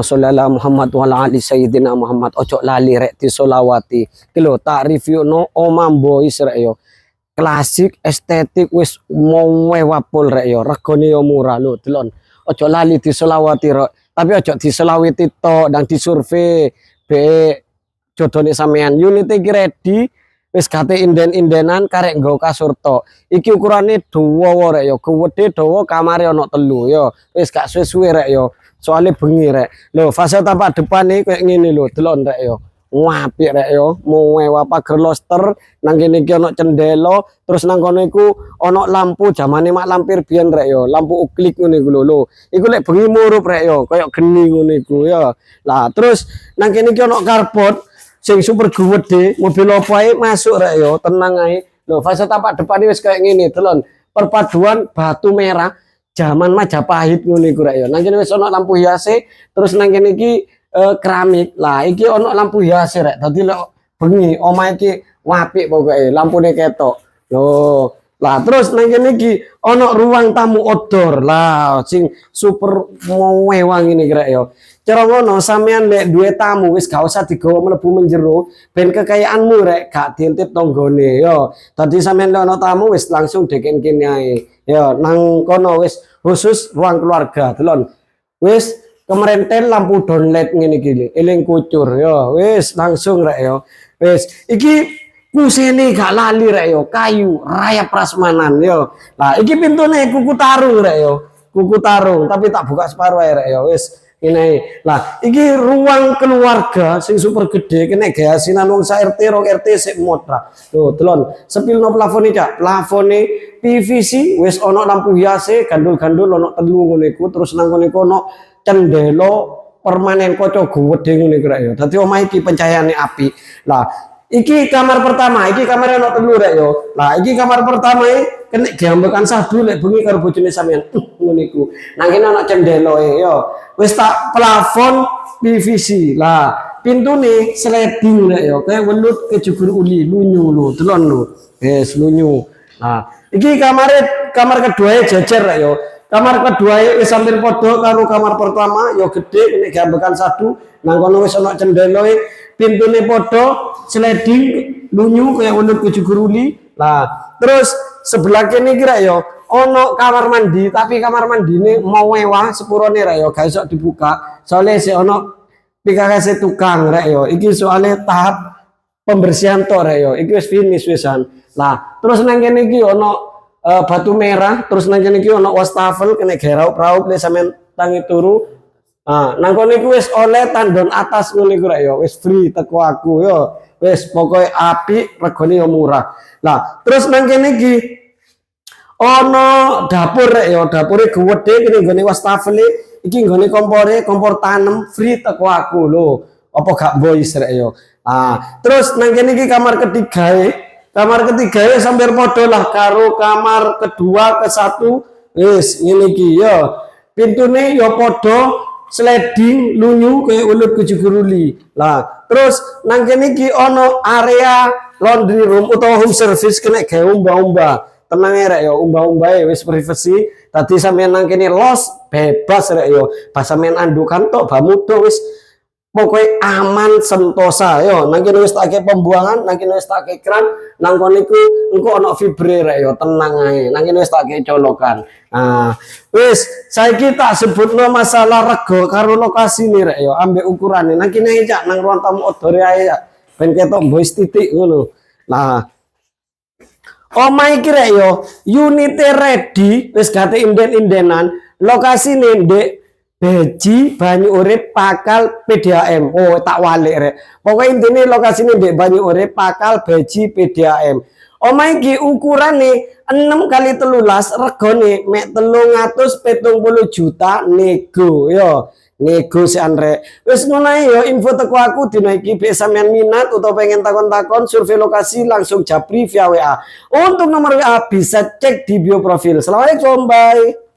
Allahumma sholli ala Muhammad wa ala ali sayyidina Muhammad. Ojo lali rek di solawati. Kilo tak review no Omam Boys rek yo. Klasik estetik wis mau wapul rek yo. Regane yo murah lho delon. Ojo lali di solawati rek. Tapi ojo di solawati tok dan di survei be jodone sampean. Unit iki ready wis kate inden-indenan karek nggo kasur tok. Iki ukurane dawa rek yo. Gedhe dawa kamare ono 3 yo. Wis gak suwe-suwe rek yo. Soalnya bengi rek. Lho, fase tapak depan nih kayak gini lho, delon rek yo. Apik rek yo, mewah pagar loster, nang kene iki ono cendelo, terus nang kono iku ono lampu jamane mak lampir biyen rek yo, lampu uklik ngono iku lho. Iku lek bengi murup rek yo, koyo geni ngono iku ya. Lah, terus nang kene iki ono karbot sing super gede, mobil opo ae masuk rek yo, tenang ae. Lho, fase tapak depan wis kayak ngene, delon. Perpaduan batu merah zaman Majapahit ngono iku rek yo. Nang kene wis ono lampu hias, terus nang kene iki keramik. Lah iki ono lampu hias rek. Dadi lek bengi omah iki apik pokoke, lampune ketok. Loh, lah terus nang kene iki ono ruang tamu outdoor. Lah sing super mewah ngene rek yo. Cara ngono sampean lek duwe tamu wis gak usah digawa mlebu menjero ben kekayaanmu rek gak diintip tanggane yo. Dadi sampean lek ono tamu wis langsung deken kene ae. Ya, nang kono wis khusus ruang keluarga, delon. Wis kemerenten lampu downlight ngene iki, eling kucur ya. Wis langsung rek ya. Wis iki kusene gak lali rek ya, kayu rayap prasmanan ya. Lah iki pintune kuku tarung rek ya. Kuku tarung, tapi tak buka separuh ae rek ya. Wis ini. Lah iki ruang keluarga sing super gede kene gayasinan wong sak RT rong RT sik modra. Lho, delon. Sepilno plafone cak, plafone PVC wis ono lampu hias gandul-gandul ono 3 ngono iku, terus nang kono iku ono cendelo permanen kaca gede ngono iku rek ya. Dadi omah iki pencahayaane api. Lah, iki kamar pertama, iki kamar ono 3 rek ya. Lah, iki kamar pertama kena diambekan sadu lek bengi karo bojone sampean. Ngono iku. Nang kene ono cendeloe ya. Wis tak plafon PVC. Lah, pintune sliding rek ya. Kayak welut kejugur uli, lunyu lho, delon lho. Wis lunyu. Nah, iki kamar kedua jejer rek yo. Kamar kedua wis hampir padha karo kamar pertama, yo gede nek gambekan satu, nang kono wis ana cendeloe, pintune padha, sliding, lunyu kaya welut kejugur uli. Lah, terus sebelah kene iki rek yo, ono kamar mandi, tapi kamar mandine mau mewah sepurone rek yo, gak iso dibuka. Soale sik ono pikakase tukang rek yo. Iki soalnya tahap pembersihan tok rek yo. Iki wis finish wisan. Lah, terus nang kene iki ono batu merah, terus nang kene iki ono wastafel kene geraup-raup le sampean tangi turu. Nah, nang kono iku wis oleh tandon atas ngono iku rek yo, wis free teko aku yo. Wis pokoke apik, regane yo murah. Lah, terus nang kene iki ono dapur rek yo, dapure gede kene nggone wastafel iki nggone kompor tanem free teko aku lho. Apa gak boys rek yo. Ah, terus nang kene iki kamar ketiga wis hampir padha lah karo kamar kedua ke 1. Wis ngene iki ya. Pintune ya padha sliding lunyu kaya ulut kejuguruli. Lah, terus nang kene iki ana area laundry room utawa home service kena gawe umba-umba. Tenang ya rek ya, umba-umbae wis privacy. Tadi sampeyan nang kene los bebas rek ya. Pas sampeyan andukan tok bamudo wis pokoknya aman sentosa yo. Nang kene wis tak pembuangan, nang kene wis tak kran, nang kono iku engko ana vibre rek yo, tenang ae. Nang kene wis tak colokan. Nah, wis saiki tak sebutno masalah rego karo lokasine rek yo, ambek ukurane. Nang kene cak nang ruang tamu outdoor ae ya. Ben ketok boys titik ngono. Nah, omah iki rek yo, unite ready, wis gate inden-indenan, lokasine ndek Beji Banyu Urip Pakal PDAM. Oh, tak walik rek. Pokoknya intine lokasine ndek Banyu Urip Pakal Beji PDAM. Omah iki ukurane 6x13, regane mek 370 juta nego yo. Nego sian rek. Wis ngono yo info teko aku dina iki nek sampean minat utawa pengen takon-takon survei lokasi langsung japri via WA. Untuk nomor WA bisa cek di bio profil. Assalamualaikum, bye.